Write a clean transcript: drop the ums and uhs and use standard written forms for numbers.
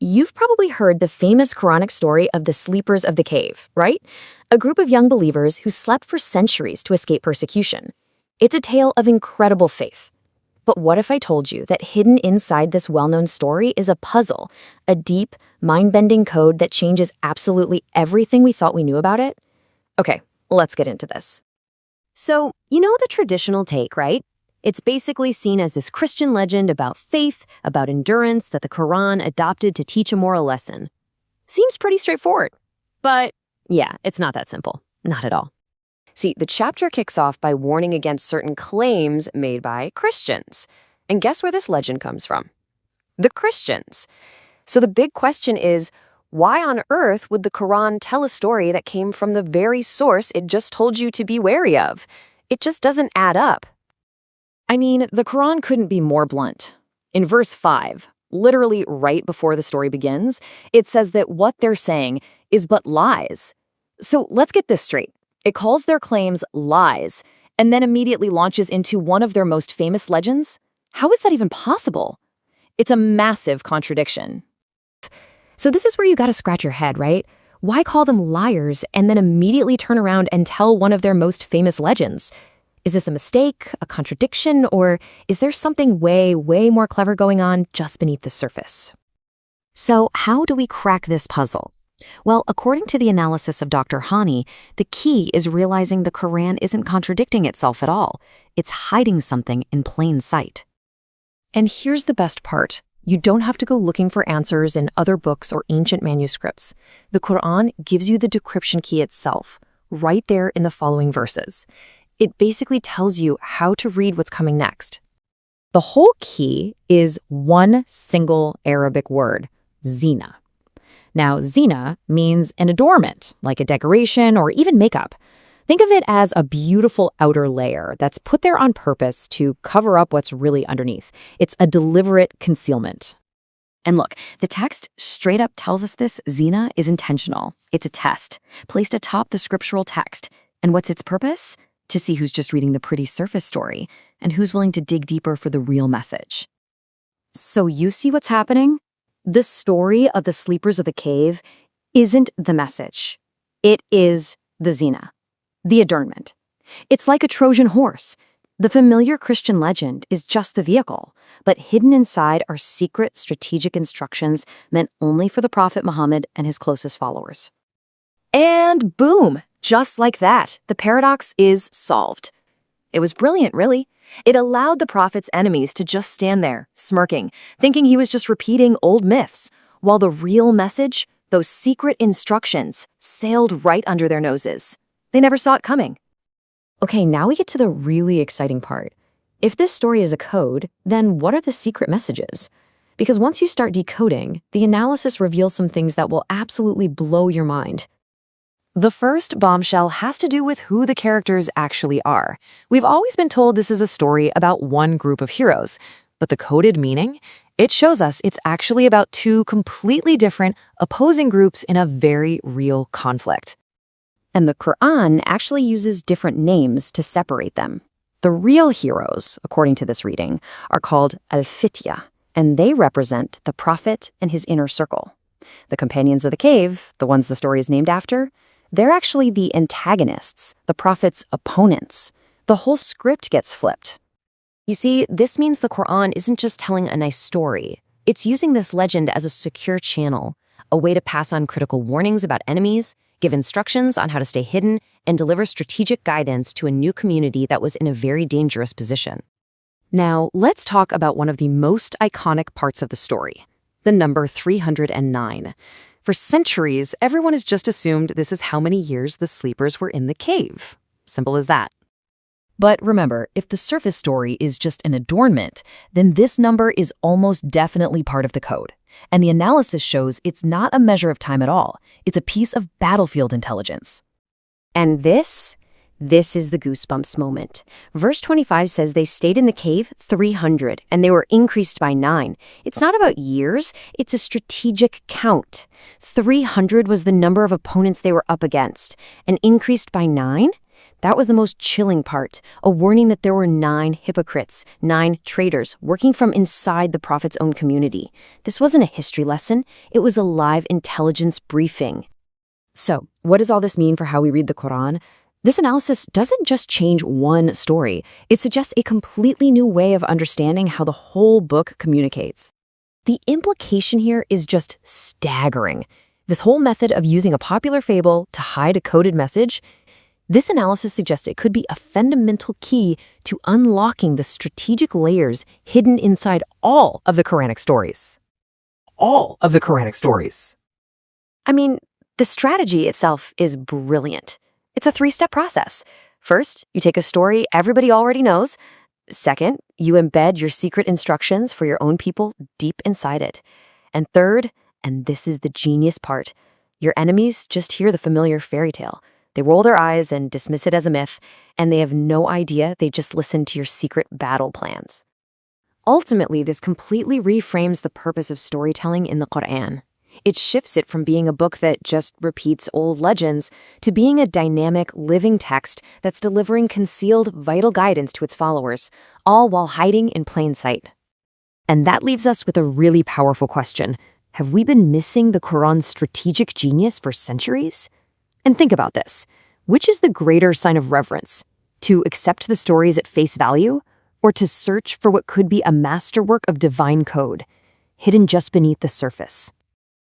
You've probably heard the famous Quranic story of the sleepers of the cave, right? A group of young believers who slept for centuries to escape persecution. It's a tale of incredible faith. But what if I told you that hidden inside this well-known story is a puzzle, a deep, mind-bending code that changes absolutely everything we thought we knew about it? Okay, let's get into this. So, you know the traditional take, right? It's basically seen as this Christian legend about faith, about endurance that the Quran adopted to teach a moral lesson. Seems pretty straightforward. But yeah, it's not that simple. Not at all. See, the chapter kicks off by warning against certain claims made by Christians. And guess where this legend comes from? The Christians. So the big question is, why on earth would the Quran tell a story that came from the very source it just told you to be wary of? It just doesn't add up. I mean, the Quran couldn't be more blunt. In verse 5, literally right before the story begins, it says that what they're saying is but lies. So let's get this straight. It calls their claims lies, and then immediately launches into one of their most famous legends? How is that even possible? It's a massive contradiction. So this is where you gotta scratch your head, right? Why call them liars and then immediately turn around and tell one of their most famous legends? Is this a mistake, a contradiction, or is there something way more clever going on just beneath the surface? So how do we crack this puzzle? Well, according to the analysis of Dr. Hani, the key is realizing the Quran isn't contradicting itself at all. It's hiding something in plain sight. And here's the best part. You don't have to go looking for answers in other books or ancient manuscripts. The Quran gives you the decryption key itself, right there in the following verses. It basically tells you how to read what's coming next. The whole key is one single Arabic word, zina. Now, zina means an adornment, like a decoration or even makeup. Think of it as a beautiful outer layer that's put there on purpose to cover up what's really underneath. It's a deliberate concealment. And look, the text straight up tells us this zina is intentional. It's a test, placed atop the scriptural text. And what's its purpose? To see who's just reading the pretty surface story and who's willing to dig deeper for the real message. So you see what's happening? The story of the sleepers of the cave isn't the message. It is the zina, the adornment. It's like a Trojan horse. The familiar Christian legend is just the vehicle, but hidden inside are secret strategic instructions meant only for the Prophet Muhammad and his closest followers. And boom! Just like that, the paradox is solved. It was brilliant, really. It allowed the prophet's enemies to just stand there, smirking, thinking he was just repeating old myths, while the real message, those secret instructions, sailed right under their noses. They never saw it coming. Okay, now we get to the really exciting part. If this story is a code, then what are the secret messages? Because once you start decoding, the analysis reveals some things that will absolutely blow your mind. The first bombshell has to do with who the characters actually are. We've always been told this is a story about one group of heroes, but the coded meaning? It shows us it's actually about two completely different, opposing groups in a very real conflict. And the Quran actually uses different names to separate them. The real heroes, according to this reading, are called al-Fitya, and they represent the prophet and his inner circle. The companions of the cave, the ones the story is named after, they're actually the antagonists, the prophet's opponents. The whole script gets flipped. You see, this means the Quran isn't just telling a nice story. It's using this legend as a secure channel, a way to pass on critical warnings about enemies, give instructions on how to stay hidden, and deliver strategic guidance to a new community that was in a very dangerous position. Now, let's talk about one of the most iconic parts of the story, the number 309. For centuries, everyone has just assumed this is how many years the sleepers were in the cave. Simple as that. But remember, if the surface story is just an adornment, then this number is almost definitely part of the code. And the analysis shows it's not a measure of time at all. It's a piece of battlefield intelligence. And this is the goosebumps moment. Verse 25 says they stayed in the cave 300, and they were increased by 9. It's not about years, it's a strategic count. 300 was the number of opponents they were up against, and increased by 9? That was the most chilling part, a warning that there were 9 hypocrites, 9 traitors, working from inside the Prophet's own community. This wasn't a history lesson, it was a live intelligence briefing. So, what does all this mean for how we read the Quran? This analysis doesn't just change one story, it suggests a completely new way of understanding how the whole book communicates. The implication here is just staggering. This whole method of using a popular fable to hide a coded message, this analysis suggests it could be a fundamental key to unlocking the strategic layers hidden inside all of the Quranic stories. All of the Quranic stories. I mean, the strategy itself is brilliant. It's a 3-step process. First, you take a story everybody already knows. Second, you embed your secret instructions for your own people deep inside it. And third, and this is the genius part, your enemies just hear the familiar fairy tale. They roll their eyes and dismiss it as a myth, and they have no idea they just listened to your secret battle plans. Ultimately, this completely reframes the purpose of storytelling in the Quran. It shifts it from being a book that just repeats old legends to being a dynamic, living text that's delivering concealed, vital guidance to its followers, all while hiding in plain sight. And that leaves us with a really powerful question. Have we been missing the Quran's strategic genius for centuries? And think about this. Which is the greater sign of reverence? To accept the stories at face value, or to search for what could be a masterwork of divine code, hidden just beneath the surface?